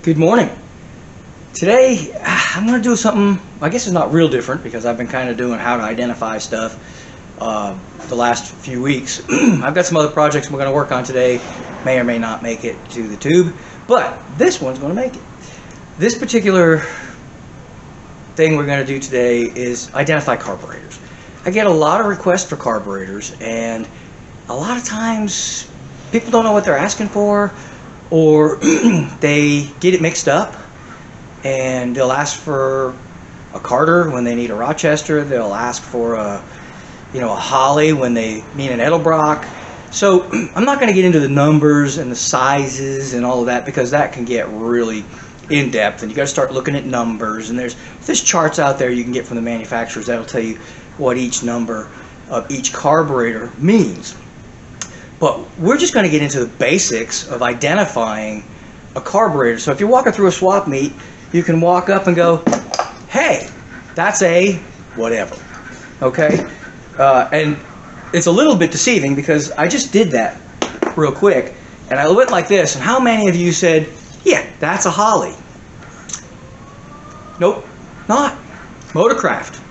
Good morning. Today I'm going to do something, I guess it's not real different because I've been kind of doing how to identify stuff the last few weeks. I've got some other projects we're going to work on today, may or may not make it to the tube, but this one's going to make it. This particular thing we're going to do today is identify carburetors. I get a lot of requests for carburetors, and a lot of times people don't know what they're asking for, or they get it mixed up and they'll ask for a Carter when they need a Rochester. They'll ask for a Holley when they mean an Edelbrock. So I'm not going to get into the numbers and the sizes and all of that because that can get really in depth, and you got to start looking at numbers, and there's charts out there you can get from the manufacturers that'll tell you what each number of each carburetor means. But we're just going to get into the basics of identifying a carburetor. So if you're walking through a swap meet, you can walk up and go, hey, that's a whatever, okay? And it's a little bit deceiving because I just did that real quick, and I went like this, and how many of you said, yeah, that's a Holley? Nope, not. Motorcraft.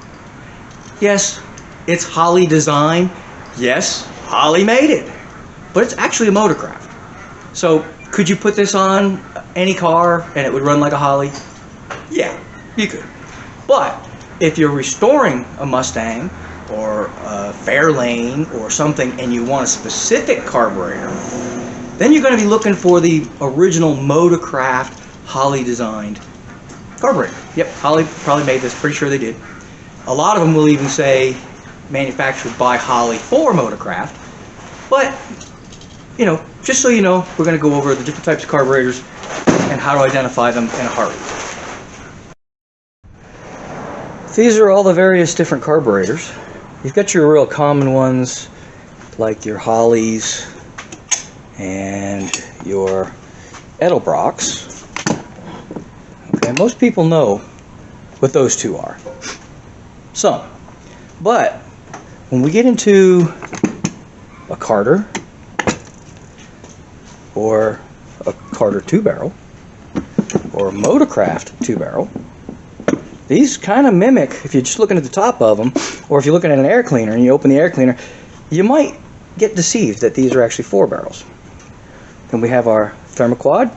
Yes, it's Holley design. Yes, Holley made it. But it's actually a Motorcraft. So could you put this on any car and it would run like a Holley? Yeah, you could. But if you're restoring a Mustang or a Fairlane or something and you want a specific carburetor, then you're going to be looking for the original Motorcraft Holley designed carburetor. Yep, Holley probably made this, pretty sure they did. A lot of them will even say manufactured by Holley for Motorcraft. But just so you know, we're going to go over the different types of carburetors and how to identify them in a hurry. These are all the various different carburetors. You've got your real common ones like your Holleys and your Edelbrocks. Okay, most people know what those two are. Some. But when we get into a Carter or a Carter 2-barrel or a Motorcraft 2-barrel, these kind of mimic, if you're just looking at the top of them, or if you're looking at an air cleaner and you open the air cleaner, you might get deceived that these are actually 4-barrels. Then we have our Thermoquad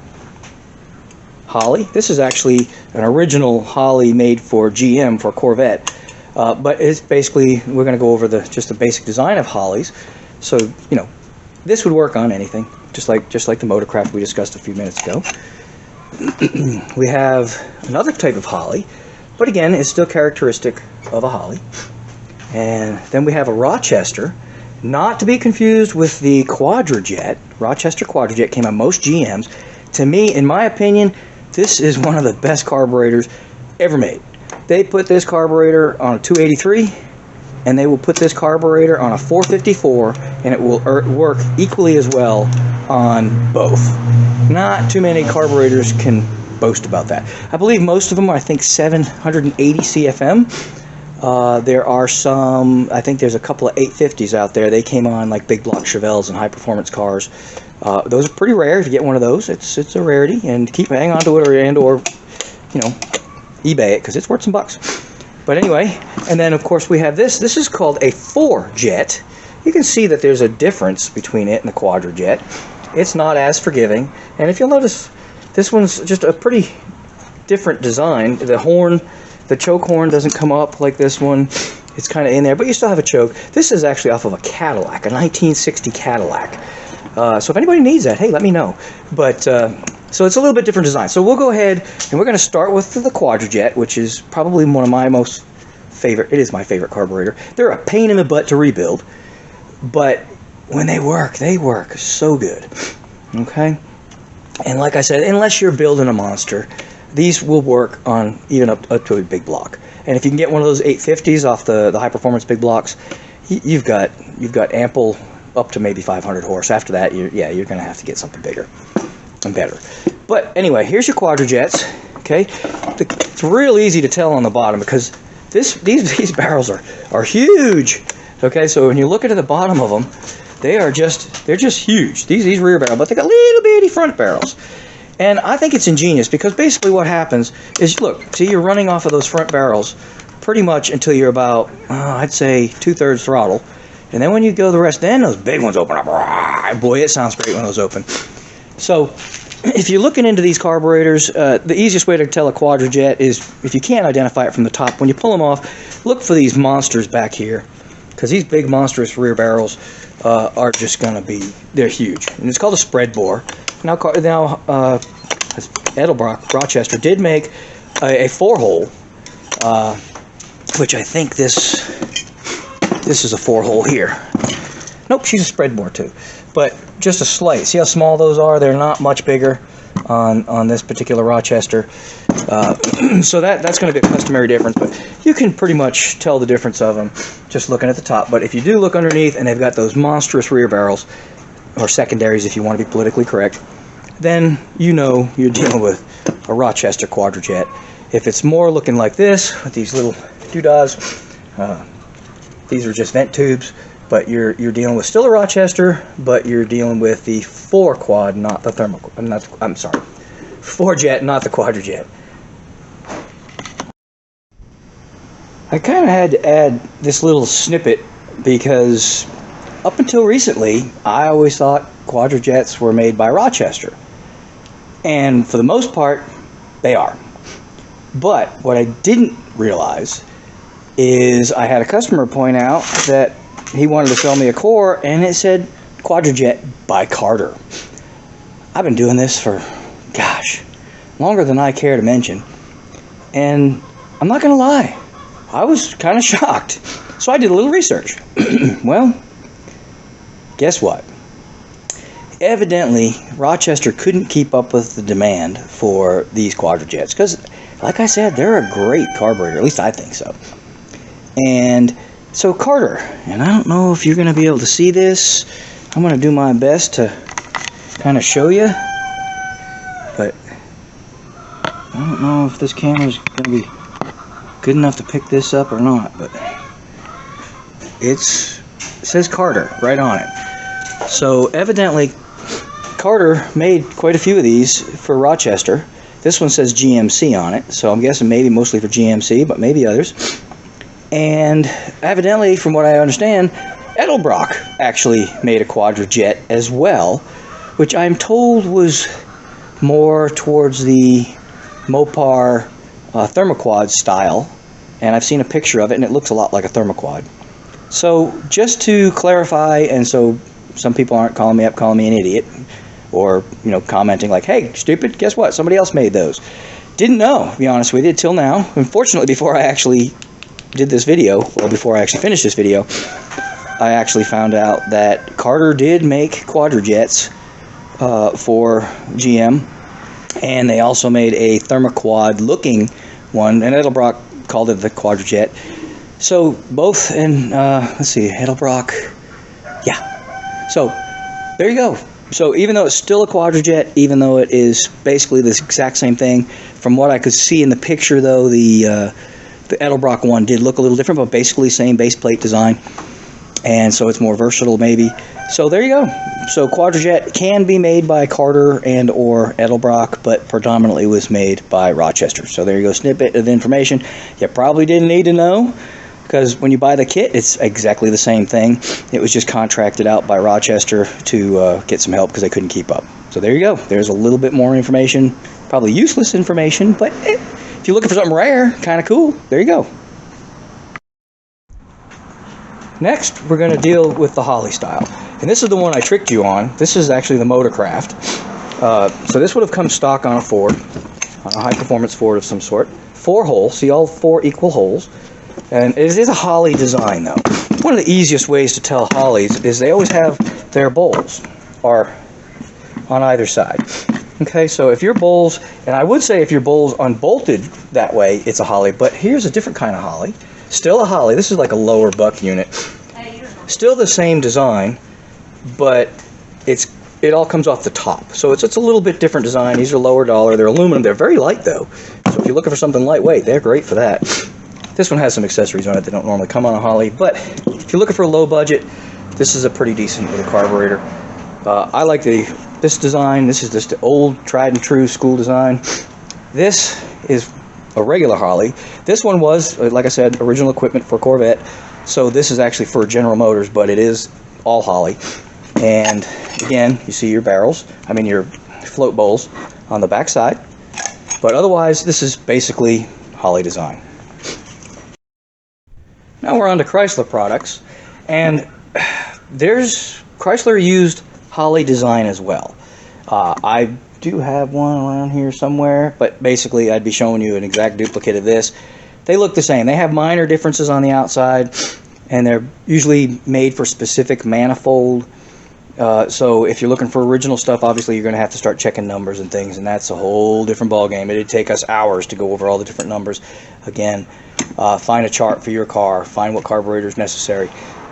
Holley. This is actually an original Holley made for GM for Corvette, but it's basically, we're going to go over just the basic design of Holleys. So this would work on anything, just like the Motorcraft we discussed a few minutes ago. We have another type of Holley, but again, it's still characteristic of a Holley. And then we have a Rochester, not to be confused with the Quadrajet. Rochester Quadrajet came on most GMs. To me, in my opinion, this is one of the best carburetors ever made. They put this carburetor on a 283, and they will put this carburetor on a 454, and it will work equally as well on both. Not too many carburetors can boast about that. I believe most of them are, I think, 780 CFM. There are some, I think there's a couple of 850s out there. They came on like big block Chevelles and high performance cars. Those are pretty rare. If you get one of those, it's a rarity, and hang on to it or eBay it because it's worth some bucks. But anyway, and then of course we have this. This is called a 4-jet. You can see that there's a difference between it and the Quadrajet. It's not as forgiving, and if you'll notice, this one's just a pretty different design. The choke horn doesn't come up like this one. It's kind of in there, but you still have a choke. This is actually off of a Cadillac, a 1960 Cadillac. So if anybody needs that, hey, let me know. But so it's a little bit different design. So we'll go ahead and we're going to start with the Quadrajet, which is probably one of my most favorite. It is my favorite carburetor. They're a pain in the butt to rebuild, but when they work so good. Okay, and like I said, unless you're building a monster, these will work on even up to a big block. And if you can get one of those 850s off the high performance big blocks, you've got ample up to maybe 500 horse. After that, you're going to have to get something bigger and better. But anyway, here's your Quadrajets. Okay, it's real easy to tell on the bottom because these barrels are huge. Okay, so when you look at the bottom of them, they're just huge. These rear barrels, but they got little bitty front barrels. And I think it's ingenious because basically what happens is, look, see, you're running off of those front barrels pretty much until you're about, I'd say, 2/3 throttle. And then when you go the rest, then those big ones open up. Boy, it sounds great when those open. So if you're looking into these carburetors, the easiest way to tell a Quadrajet is, if you can't identify it from the top, when you pull them off, look for these monsters back here. Because these big monstrous rear barrels are just going to be, they're huge. And it's called a spread bore. Now Edelbrock, Rochester, did make a 4-hole, which I think this is a 4-hole here. Nope, she's a spread bore too. But just a slight. See how small those are? They're not much bigger on this particular Rochester. So that's going to be a customary difference, but you can pretty much tell the difference of them just looking at the top. But if you do look underneath and they've got those monstrous rear barrels, or secondaries if you want to be politically correct, then you know you're dealing with a Rochester Quadrajet. If it's more looking like this, with these little doodads, these are just vent tubes, but you're dealing with still a Rochester, but you're dealing with the 4-quad, not the Thermoquad. I'm sorry, 4-jet, not the Quadrajet. I kind of had to add this little snippet because up until recently, I always thought Quadrajets were made by Rochester. And for the most part, they are. But what I didn't realize is I had a customer point out that he wanted to sell me a core and it said Quadrajet by Carter. I've been doing this for, gosh, longer than I care to mention. And I'm not going to lie, I was kind of shocked. So I did a little research. Well, guess what? Evidently, Rochester couldn't keep up with the demand for these Quadrajets because, like I said, they're a great carburetor. At least I think so. And so Carter, and I don't know if you're going to be able to see this. I'm going to do my best to kind of show you. But I don't know if this camera is going to be good enough to pick this up or not. But it says Carter right on it. So evidently, Carter made quite a few of these for Rochester. This one says GMC on it, so I'm guessing maybe mostly for GMC, but maybe others. And evidently, from what I understand, Edelbrock actually made a Quadrajet as well, which I'm told was more towards the Mopar Thermoquad style. And I've seen a picture of it, and it looks a lot like a Thermoquad. So just to clarify, and so some people aren't calling me an idiot, or commenting like, "Hey, stupid! Guess what? Somebody else made those." Didn't know, to be honest with you, till now. Unfortunately, before I actually did this video, well, before I actually finished this video, I actually found out that Carter did make Quadrajets for GM, and they also made a Thermoquad-looking one, and Edelbrock called it the Quadrajet. So both, and let's see, Edelbrock, yeah. So there you go. So even though it's still a Quadrajet, even though it is basically the exact same thing, from what I could see in the picture, though, the Edelbrock one did look a little different, but basically same base plate design, and so it's more versatile maybe. So there you go. So Quadrajet can be made by Carter and or Edelbrock, but predominantly was made by Rochester. So there you go, snippet of information you probably didn't need to know, because when you buy the kit, it's exactly the same thing. It was just contracted out by Rochester to get some help because they couldn't keep up. So there you go. There's a little bit more information, probably useless information, but if you're looking for something rare, kind of cool, there you go. Next, we're going to deal with the Holley style. And this is the one I tricked you on. This is actually the Motorcraft. So this would have come stock on a Ford, on a high-performance Ford of some sort. 4-hole, see all 4 equal holes. And it is a Holley design, though. One of the easiest ways to tell Holleys is they always have their bowls are on either side. Okay, so if your bowls, and I would say if your bowls unbolted that way, it's a Holley, but here's a different kind of Holley. Still a Holley. This is like a lower buck unit. Still the same design, but it all comes off the top. So it's a little bit different design. These are lower dollar. They're aluminum. They're very light, though. So if you're looking for something lightweight, they're great for that. This one has some accessories on it that don't normally come on a Holley, but if you're looking for a low budget, this is a pretty decent little carburetor. I like the this design, this is just the old tried and true school design. This is a regular Holley. This one was, like I said, original equipment for Corvette. So this is actually for General Motors, but it is all Holley. And again, you see your barrels, your float bowls on the back side. But otherwise, this is basically Holley design. Now we're on to Chrysler products. And Chrysler used Holley design as well. I do have one around here somewhere, but basically I'd be showing you an exact duplicate of this. They look the same. They have minor differences on the outside, and they're usually made for specific manifold. So if you're looking for original stuff, obviously you're going to have to start checking numbers and things, and that's a whole different ballgame. It'd take us hours to go over all the different numbers. Again, find a chart for your car, find what carburetor is necessary,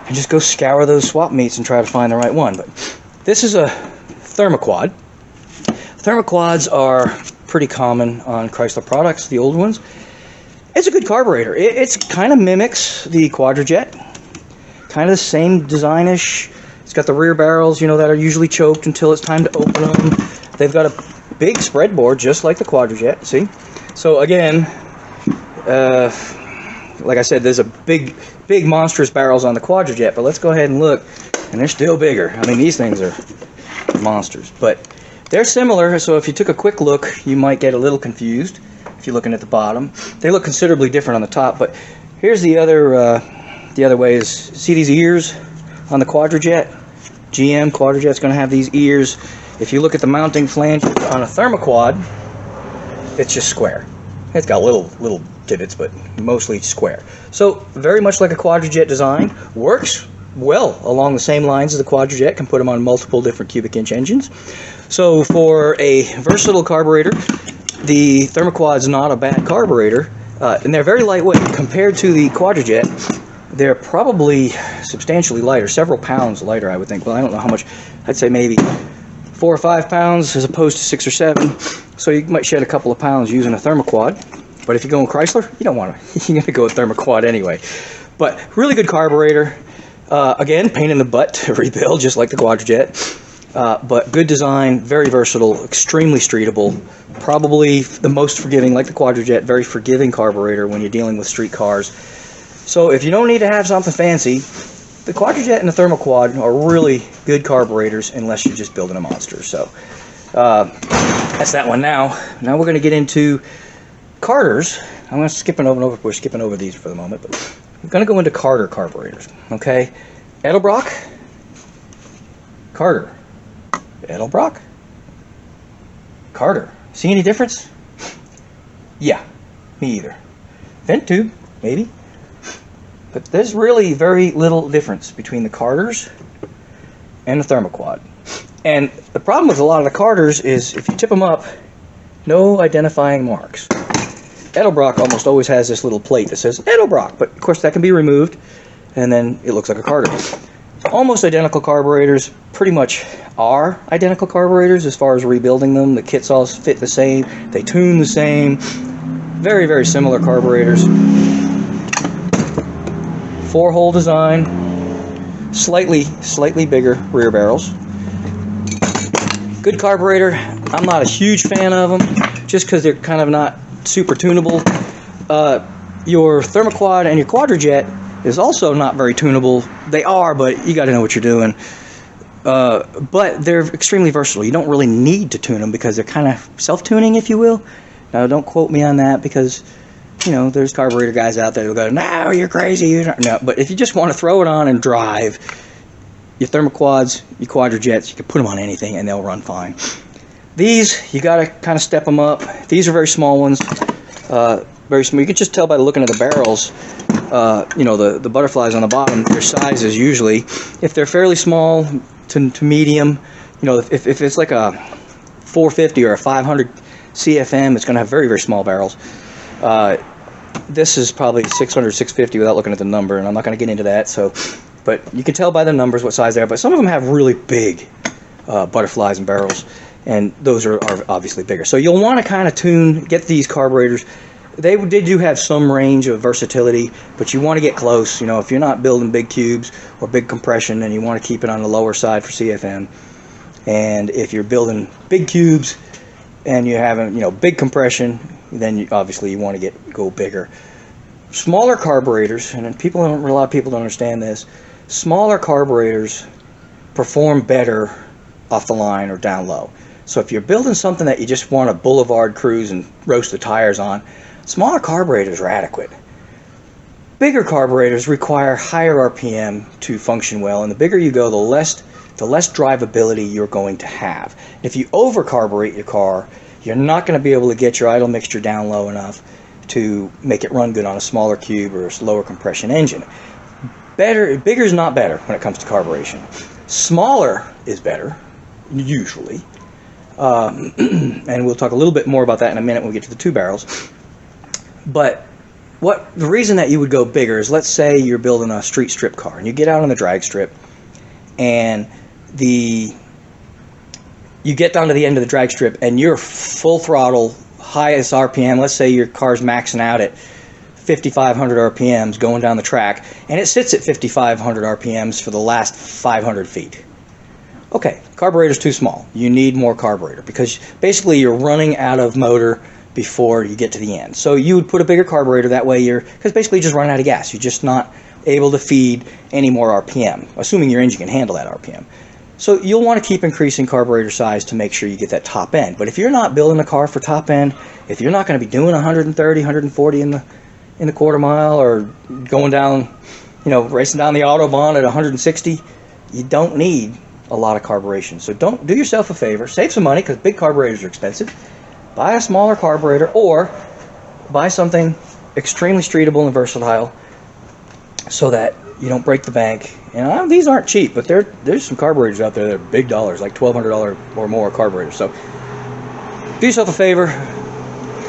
and just go scour those swap meets and try to find the right one. But this is a Thermoquad. Thermoquads are pretty common on Chrysler products, the old ones. It's a good carburetor. It kind of mimics the Quadrajet, kind of the same design-ish. It's got the rear barrels, that are usually choked until it's time to open them. They've got a big spread board, just like the Quadrajet, see? So again, like I said, there's a big monstrous barrels on the Quadrajet, but let's go ahead and look, and they're still bigger. These things are monsters, but they're similar. So if you took a quick look, you might get a little confused if you're looking at the bottom. They look considerably different on the top, but here's the other way is, see these ears on the Quadrajet? GM Quadrajet's going to have these ears. If you look at the mounting flange on a Thermoquad, it's just square. It's got little divots, but mostly square. So very much like a Quadrajet design. Works well along the same lines as the Quadrajet. Can put them on multiple different cubic inch engines. So for a versatile carburetor, the Thermoquad's not a bad carburetor, and they're very lightweight compared to the Quadrajet. They're probably substantially lighter, several pounds lighter, I would think. Well, I don't know how much. I'd say maybe 4 or 5 pounds as opposed to 6 or 7. So you might shed a couple of pounds using a Thermoquad. But if you're going Chrysler, you don't want to. You're going to go with Thermoquad anyway. But really good carburetor. Again, pain in the butt to rebuild, just like the Quadrajet. But good design, very versatile, extremely streetable. Probably the most forgiving, like the Quadrajet, very forgiving carburetor when you're dealing with street cars. So if you don't need to have something fancy, the Quadrajet and the Thermoquad are really good carburetors unless you're just building a monster. So that's that one. Now we're going to get into Carters. I'm going to we're skipping over these for the moment, but we're going to go into Carter carburetors. Okay, Edelbrock, Carter, Edelbrock, Carter. See any difference? Yeah, me either. Vent tube, maybe. But there's really very little difference between the Carters and the Thermoquad. And the problem with a lot of the Carters is if you tip them up, no identifying marks. Edelbrock almost always has this little plate that says Edelbrock, but of course that can be removed and then it looks like a Carter. Almost identical carburetors pretty much are identical carburetors as far as rebuilding them. The kits all fit the same, they tune the same. Very, very similar carburetors. 4-hole design, slightly bigger rear barrels. Good carburetor. I'm not a huge fan of them just because they're kind of not super tunable. Your Thermoquad and your Quadrajet is also not very tunable. They are, but you got to know what you're doing. But they're extremely versatile. You don't really need to tune them because they're kind of self-tuning, if you will. Now, don't quote me on that because there's carburetor guys out there who go, no, you're crazy. You don't. No, but if you just want to throw it on and drive, your Thermoquads, your Quadrajets, you can put them on anything and they'll run fine. These, you got to kind of step them up. These are very small ones. Very small. You can just tell by looking at the barrels, the butterflies on the bottom, their sizes usually. If they're fairly small to medium, if it's like a 450 or a 500 CFM, it's going to have very, very small barrels. This is probably 600, 650 without looking at the number, and I'm not going to get into that. But you can tell by the numbers what size they are. But some of them have really big butterflies and barrels, and those are obviously bigger. So you'll want to kind of get these carburetors. They do have some range of versatility, but you want to get close. If you're not building big cubes or big compression, and you want to keep it on the lower side for CFM, And if you're building big cubes and you're having, big compression, then obviously you want to go bigger. Smaller carburetors, and a lot of people don't understand this, smaller carburetors perform better off the line or down low. So if you're building something that you just want a boulevard cruise and roast the tires on, smaller carburetors are adequate. Bigger carburetors require higher RPM to function well, and the bigger you go, the less drivability you're going to have. If you over-carburate your car, you're not going to be able to get your idle mixture down low enough to make it run good on a smaller cube or a lower compression engine. Bigger is not better when it comes to carburation. Smaller is better, usually. And we'll talk a little bit more about that in a minute when we get to the 2 barrels. But the reason that you would go bigger is, let's say you're building a street strip car and you get out on the drag strip and you get down to the end of the drag strip and you're full throttle, highest RPM. Let's say your car's maxing out at 5,500 RPMs going down the track, and it sits at 5,500 RPMs for the last 500 feet. Okay, carburetor's too small. You need more carburetor because basically you're running out of motor before you get to the end. So you would put a bigger carburetor, that way because basically you're just running out of gas. You're just not able to feed any more RPM, assuming your engine can handle that RPM. So you'll want to keep increasing carburetor size to make sure you get that top end. But if you're not building a car for top end, if you're not going to be doing 130, 140 in the quarter mile, or going down, racing down the Autobahn at 160, you don't need a lot of carburation. So don't do yourself a favor, save some money because big carburetors are expensive. Buy a smaller carburetor or buy something extremely streetable and versatile so that you don't break the bank. And these aren't cheap, but there's some carburetors out there that are big dollars, like $1,200 or more carburetors. So do yourself a favor,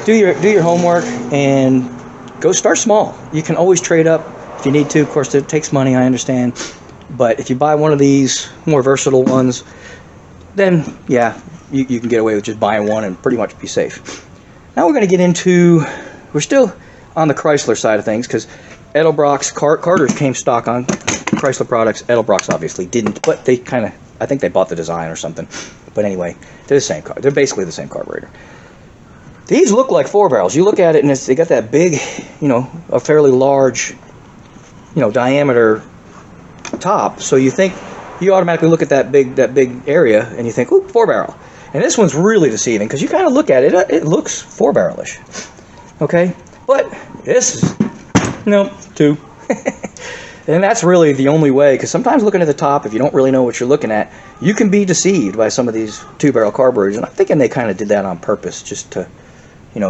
do your homework, and go start small. You can always trade up if you need to. Of course, it takes money, I understand. But if you buy one of these more versatile ones, then yeah, you can get away with just buying one and pretty much be safe. Now we're going to get into, we're still on the Chrysler side of things, because Edelbrock's Carters came stock on Chrysler products. Edelbrock's obviously didn't, but they I think they bought the design or something. But anyway, they're the same car. They're basically the same carburetor. These look like 4 barrels. You look at it and they got that big, a fairly large, diameter top. So you automatically look at that big area and you think, ooh, 4 barrel. And this one's really deceiving because you kind of look at it, it looks 4 barrelish. Okay, but this is 2. And that's really the only way, because sometimes looking at the top, if you don't really know what you're looking at, you can be deceived by some of these 2-barrel carburetors. And I'm thinking they kind of did that on purpose, just to,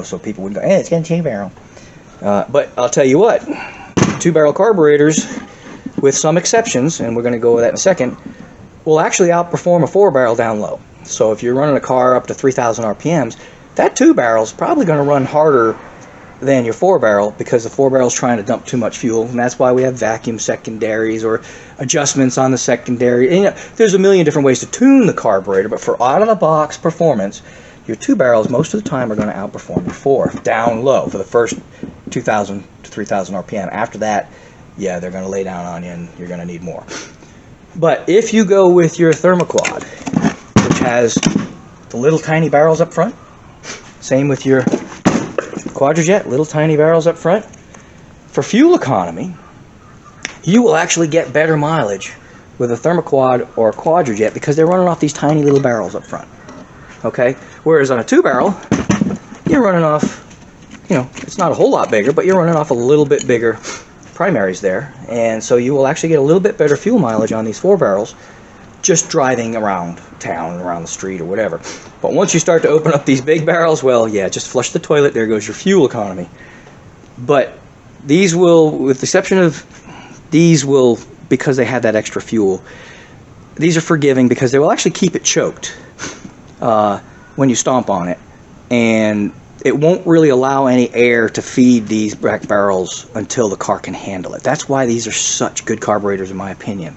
so people wouldn't go, hey, it's got a 2-barrel. But I'll tell you what, 2-barrel carburetors, with some exceptions, and we're going to go over that in a second, will actually outperform a 4-barrel down low. So if you're running a car up to 3,000 RPMs, that 2-barrel is probably going to run harder than your 4-barrel, because the 4-barrel is trying to dump too much fuel, and that's why we have vacuum secondaries or adjustments on the secondary. And, there's a million different ways to tune the carburetor, but for out-of-the-box performance, your 2-barrels most of the time are going to outperform your 4 down low for the first 2,000 to 3,000 RPM. After that, yeah, they're going to lay down on you, and you're going to need more. But if you go with your Thermoquad, which has the little tiny barrels up front, same with your Quadrajet, little tiny barrels up front, for fuel economy, you will actually get better mileage with a Thermoquad or a Quadrajet because they're running off these tiny little barrels up front. Okay? Whereas on a 2-barrel, you're running off, it's not a whole lot bigger, but you're running off a little bit bigger primaries there. And so you will actually get a little bit better fuel mileage on these 4-barrels just driving around town, around the street or whatever. But once you start to open up these big barrels, well, yeah, just flush the toilet, there goes your fuel economy. But these will, with the exception of these will, because they have that extra fuel, these are forgiving because they will actually keep it choked when you stomp on it. And it won't really allow any air to feed these back barrels until the car can handle it. That's why these are such good carburetors in my opinion.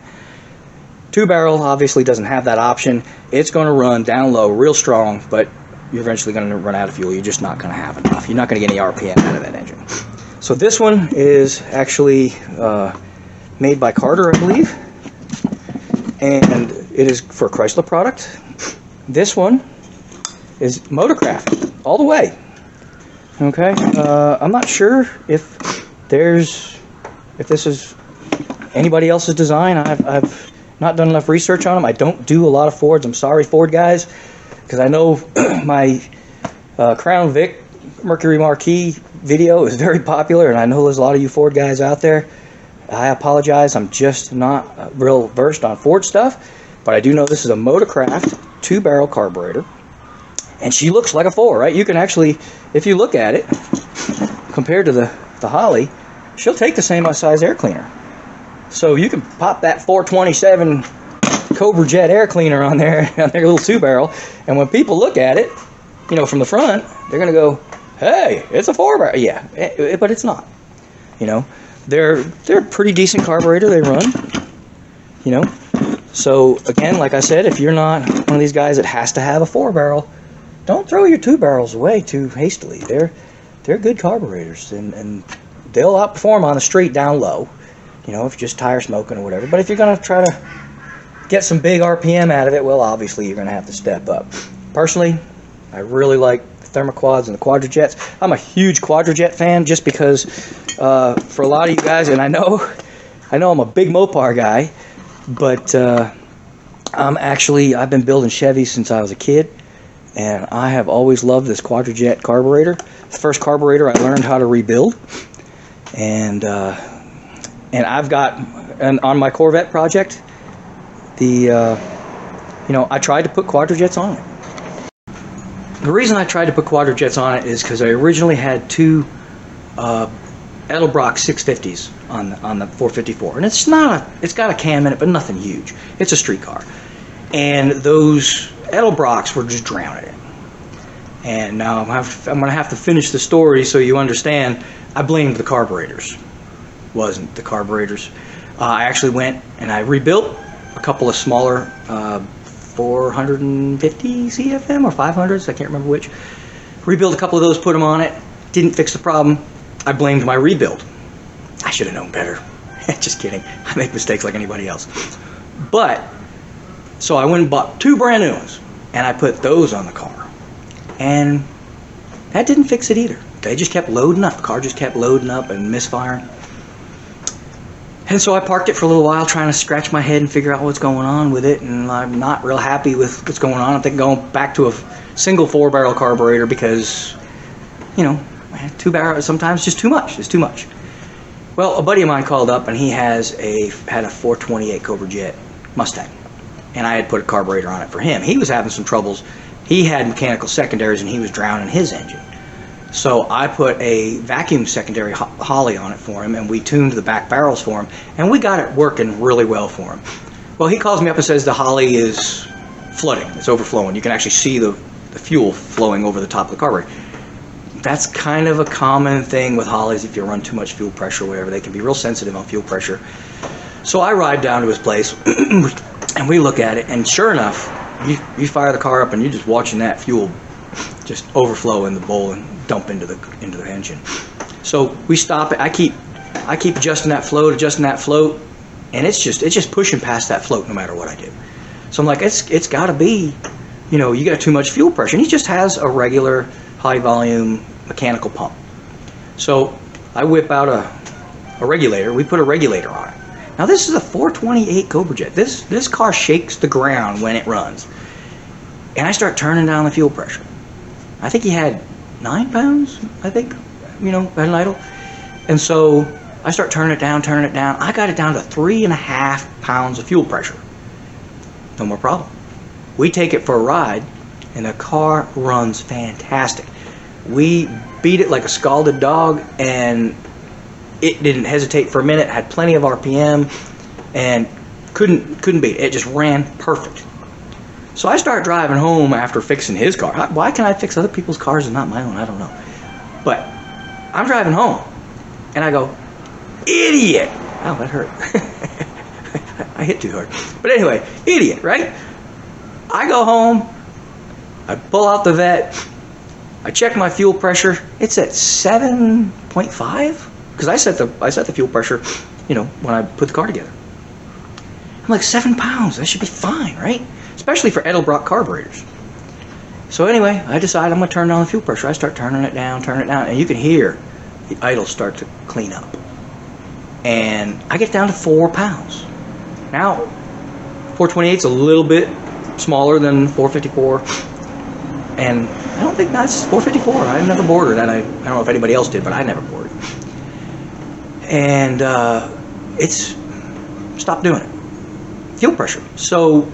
2-barrel obviously doesn't have that option. It's going to run down low real strong, but you're eventually going to run out of fuel. You're just not going to have enough. You're not going to get any RPM out of that engine. So this one is actually made by Carter, I believe. And it is for a Chrysler product. This one is Motorcraft all the way. Okay, I'm not sure if this is anybody else's design. I've not done enough research on them. I don't do a lot of Fords. I'm sorry, Ford guys, because I know my Crown Vic Mercury Marquis video is very popular, and I know there's a lot of you Ford guys out there. I apologize. I'm just not real versed on Ford stuff, but I do know this is a Motorcraft 2-barrel carburetor, and she looks like a 4, right? You can actually, if you look at it, compared to the Holley, she'll take the same size air cleaner. So you can pop that 427 Quadrajet air cleaner on there, on their little 2-barrel, and when people look at it, you know, from the front, they're gonna go, "Hey, it's a 4-barrel." Yeah, but it's not. You know, they're a pretty decent carburetor. They run. You know, so again, like I said, if you're not one of these guys that has to have a 4-barrel, don't throw your 2-barrels away too hastily. They're good carburetors, and they'll outperform on the street down low. You know, if you're just tire smoking or whatever. But if you're gonna try to get some big RPM out of it, well, obviously you're gonna have to step up. Personally, I really like the Thermoquads and the Quadrajets. I'm a huge Quadrajet fan just because for a lot of you guys, and I know I'm a big Mopar guy, but I've been building Chevys since I was a kid, and I have always loved this Quadrajet carburetor. The first carburetor I learned how to rebuild, and I've got, and on my Corvette project, you know, I tried to put Quadrajets on it. The reason I tried to put Quadrajets on it is because I originally had 2 Edelbrock 650s on the 454, and it's got a cam in it, but nothing huge. It's a street car, and those Edelbrocks were just drowning it. And now I'm going to have to finish the story so you understand. I blamed the carburetors. Wasn't the carburetors. I actually went and I rebuilt a couple of smaller 450 CFM or 500s, I can't remember which. Rebuilt a couple of those, put them on it. Didn't fix the problem. I blamed my rebuild. I should have known better. Just kidding. I make mistakes like anybody else. But, so I went and bought 2 brand new ones, and I put those on the car. And that didn't fix it either. They just kept loading up. The car just kept loading up and misfiring. And so I parked it for a little while, trying to scratch my head and figure out what's going on with it, and I'm not real happy with what's going on. I'm thinking going back to a single 4-barrel carburetor because, you know, 2-barrel sometimes just too much. It's too much. Well, a buddy of mine called up, and he had a 428 Quadrajet Mustang, and I had put a carburetor on it for him. He was having some troubles. He had mechanical secondaries, and he was drowning his engine. So I put a vacuum secondary Holley on it for him, and we tuned the back barrels for him, and we got it working really well for him. Well, he calls me up and says the Holley is flooding. It's overflowing. You can actually see the fuel flowing over the top of the carburetor. That's kind of a common thing with Holleys. If you run too much fuel pressure or whatever, they can be real sensitive on fuel pressure. So I ride down to his place, and we look at it, and sure enough, you fire the car up, and you're just watching that fuel just overflow in the bowl and dump into the engine. So we stop it. I keep adjusting that float, and it's just pushing past that float no matter what I do. So I'm like, it's got to be, you know, you got too much fuel pressure. And he just has a regular high volume mechanical pump. So I whip out a regulator. We put a regulator on it. Now this is a 428 Quadrajet. This car shakes the ground when it runs. And I start turning down the fuel pressure. I think he had 9 pounds, I think, you know, at an idle. And so I start turning it down. I got it down to 3.5 pounds of fuel pressure. No more problem. We take it for a ride, and the car runs fantastic. We beat it like a scalded dog, and it didn't hesitate for a minute, had plenty of RPM, and couldn't beat it. It just ran perfect. So I start driving home after fixing his car. Why can I fix other people's cars and not my own? I don't know. But I'm driving home, and I go, idiot! Oh, that hurt. I hit too hard. But anyway, idiot, right? I go home, I pull out the vet, I check my fuel pressure. It's at 7.5 because I set the fuel pressure, you know, when I put the car together. I'm like, 7 pounds, that should be fine, right? Especially for Edelbrock carburetors. So anyway, I decided I'm going to turn down the fuel pressure. I start turning it down, and you can hear the idle start to clean up. And I get down to 4 pounds. Now, 428 is a little bit smaller than 454. And I don't think that's 454. I never bored it. I don't know if anybody else did, but I never bored it. And it's stopped doing it. Fuel pressure. So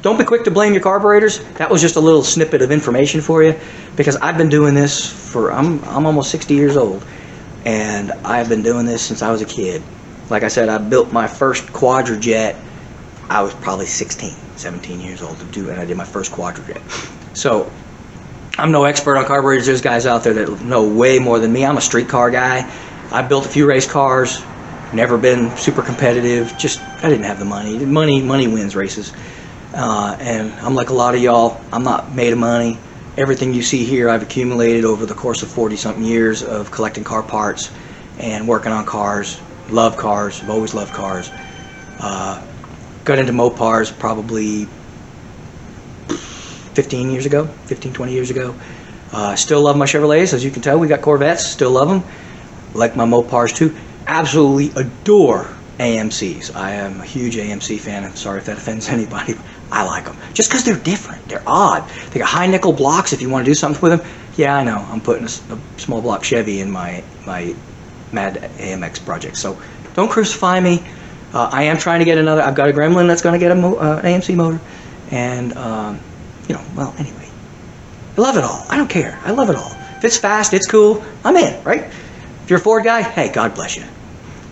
don't be quick to blame your carburetors. That was just a little snippet of information for you, because I've been doing this for, I'm almost 60 years old, and I've been doing this since I was a kid. Like I said, I built my first Quadrajet. I was probably 16, 17 years old to do, and I did my first Quadrajet. So I'm no expert on carburetors. There's guys out there that know way more than me. I'm a street car guy. I built a few race cars. Never been super competitive. Just, I didn't have the money. Money wins races. And I'm like a lot of y'all. I'm not made of money. Everything you see here I've accumulated over the course of 40-something years of collecting car parts and working on cars. Love cars. I've always loved cars. Got into Mopars probably 15 years ago, 15, 20 years ago. Still love my Chevrolets. As you can tell, we got Corvettes. Still love them. Like my Mopars too. Absolutely adore AMCs. I am a huge AMC fan. I'm sorry if that offends anybody. I like them. Just because they're different. They're odd. They got high nickel blocks if you want to do something with them. Yeah, I know. I'm putting a small block Chevy in my Mad AMX project. So don't crucify me. I am trying to get another. I've got a Gremlin that's going to get an AMC motor. And, you know, well, anyway. I love it all. I don't care. I love it all. If it's fast, it's cool, I'm in, right? If you're a Ford guy, hey, God bless you.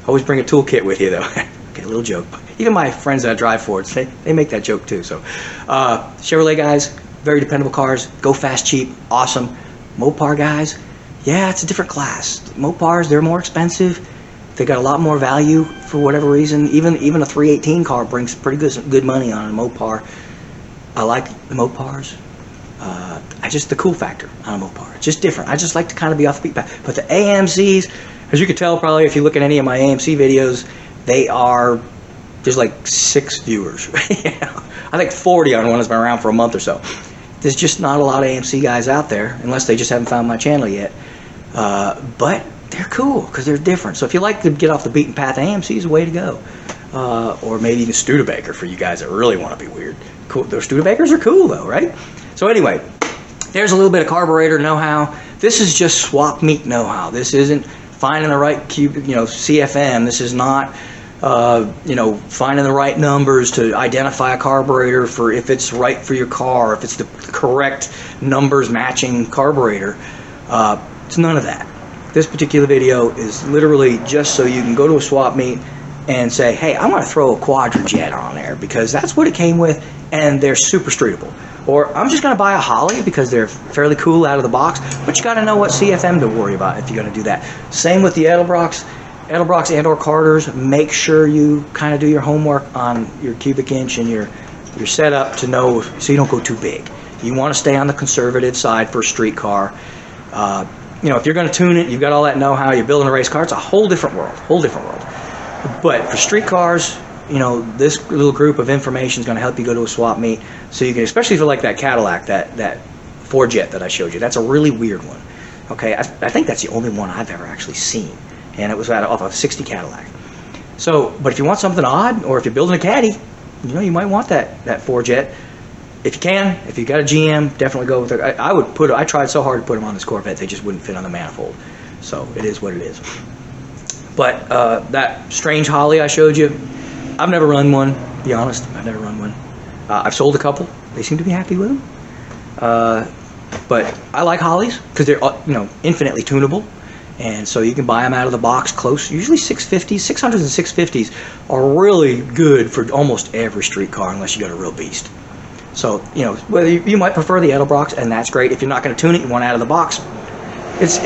Always bring a toolkit with you, though. Okay, a little joke. Even my friends that drive Fords, they make that joke, too. So, Chevrolet guys, very dependable cars. Go fast, cheap, awesome. Mopar guys, yeah, it's a different class. Mopars, they're more expensive. They got a lot more value for whatever reason. Even a 318 car brings pretty good money on a Mopar. I like the Mopars. The cool factor on a Mopar. It's just different. I just like to kind of be off the beat path. But the AMCs, as you can tell probably if you look at any of my AMC videos, there's like 6 viewers. I think 40 on one that's been around for a month or so. There's just not a lot of AMC guys out there, unless they just haven't found my channel yet. But they're cool because they're different. So if you like to get off the beaten path, AMC is the way to go. Or maybe even Studebaker for you guys that really want to be weird. Cool. Those Studebakers are cool though, right? So anyway, there's a little bit of carburetor know-how. This is just swap meet know-how. This isn't finding the right CFM. This is not finding the right numbers to identify a carburetor for if it's right for your car, if it's the correct numbers matching carburetor. It's none of that. This particular video is literally just so you can go to a swap meet and say, hey, I'm going to throw a Quadrajet on there because that's what it came with and they're super streetable. Or I'm just going to buy a Holley because they're fairly cool out of the box, but you got to know what CFM to worry about if you're going to do that. Same with the Edelbrocks and or Carters. Make sure you kind of do your homework on your cubic inch and your setup to know so you don't go too big. You want to stay on the conservative side for a street car. If you're going to tune it, you've got all that know-how, you're building a race car, it's a whole different world. But for street cars, this little group of information is going to help you go to a swap meet. So you can, especially for like that Cadillac, that Forjet that I showed you, that's a really weird one. Okay, I think that's the only one I've ever actually seen. And it was off of a 60 Cadillac. So, but if you want something odd, or if you're building a Caddy, you might want that Forjet. If you can, if you got a GM, definitely go with it. I tried so hard to put them on this Corvette, they just wouldn't fit on the manifold. So it is what it is. But that strange Holley I showed you, I've never run one, to be honest. I've never run one. I've sold a couple. They seem to be happy with them. But I like Holleys because they're infinitely tunable. And so you can buy them out of the box close. Usually 650s, 600s and 650s are really good for almost every street car unless you got a real beast. So, whether you might prefer the Edelbrocks, and that's great. If you're not going to tune it, you want out of the box. It's,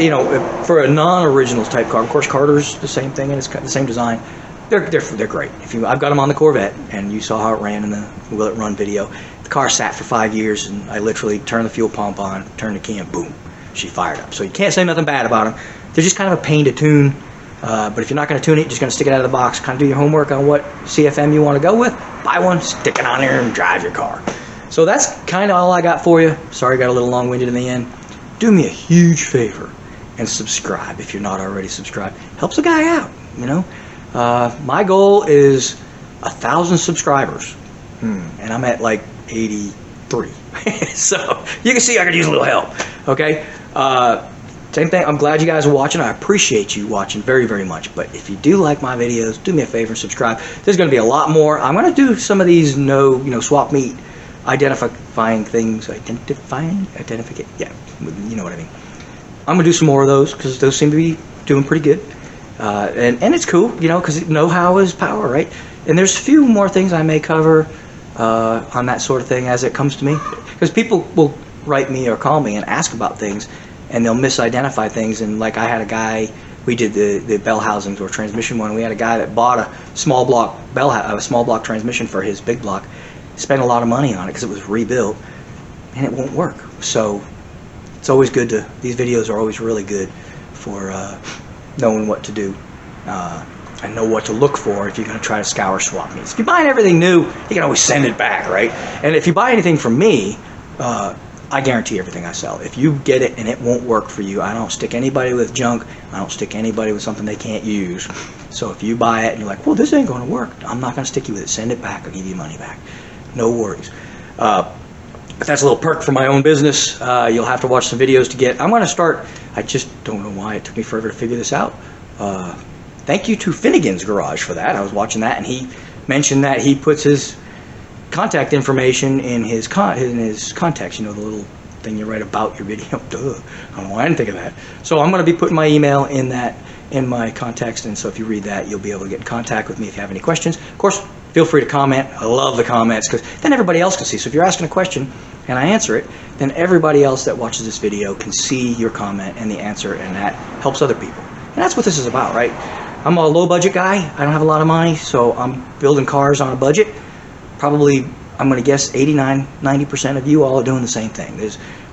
for a non-originals type car, of course, Carter's the same thing, and it's got the same design. They're great. I've got them on the Corvette, and you saw how it ran in the Will It Run video. The car sat for 5 years, and I literally turned the fuel pump on, turned the key, and boom, she fired up. So you can't say nothing bad about them. They're just kind of a pain to tune. But if you're not going to tune it, you're just going to stick it out of the box, kind of do your homework on what CFM you want to go with, buy one, stick it on there, and drive your car. So that's kind of all I got for you. Sorry I got a little long-winded in the end. Do me a huge favor and subscribe if you're not already subscribed. Helps a guy out, you know. My goal is 1,000 subscribers, and I'm at like 83. So you can see I could use a little help. Okay. Same thing. I'm glad you guys are watching. I appreciate you watching very, very much. But if you do like my videos, do me a favor and subscribe. There's going to be a lot more. I'm going to do some of these swap meet identifying things. Identificate. Yeah, you know what I mean. I'm going to do some more of those because those seem to be doing pretty good. And it's cool, you know, because know-how is power, right? And there's a few more things I may cover on that sort of thing as it comes to me. Because people will write me or call me and ask about things, and they'll misidentify things. And like I had a guy, we did the bell housings or transmission one. We had a guy that bought a small block transmission for his big block, spent a lot of money on it because it was rebuilt, and it won't work. So it's always good to, these videos are always really good for knowing what to do and know what to look for if you're going to try to scour swap meets. If you're buying everything new, you can always send it back, right? And if you buy anything from me, I guarantee everything I sell. If you get it and it won't work for you, I don't stick anybody with junk. I don't stick anybody with something they can't use. So if you buy it and you're like, well, this ain't going to work, I'm not going to stick you with it. Send it back. I'll give you money back. No worries. But that's a little perk for my own business. You'll have to watch some videos to get. I'm going to start. I just don't know why it took me forever to figure this out. Thank you to Finnegan's Garage for that. I was watching that, and he mentioned that he puts his contact information in his contacts, you know, the little thing you write about your video. Duh. I don't know why I didn't think of that. So I'm going to be putting my email in my contacts, and so if you read that, you'll be able to get in contact with me if you have any questions. Of course, feel free to comment. I love the comments because then everybody else can see. So if you're asking a question and I answer it, then everybody else that watches this video can see your comment and the answer, and that helps other people. And that's what this is about, right? I'm a low budget guy. I don't have a lot of money, so I'm building cars on a budget. Probably, I'm going to guess 89–90% of you all are doing the same thing.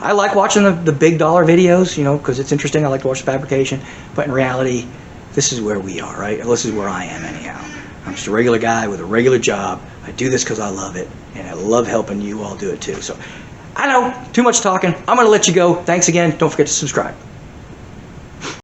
I like watching the big dollar videos, you know, because it's interesting. I like to watch the fabrication, but in reality, this is where we are, right? This is where I am anyhow. I'm just a regular guy with a regular job. I do this because I love it, and I love helping you all do it too. So I know, too much talking. I'm going to let you go. Thanks again. Don't forget to subscribe.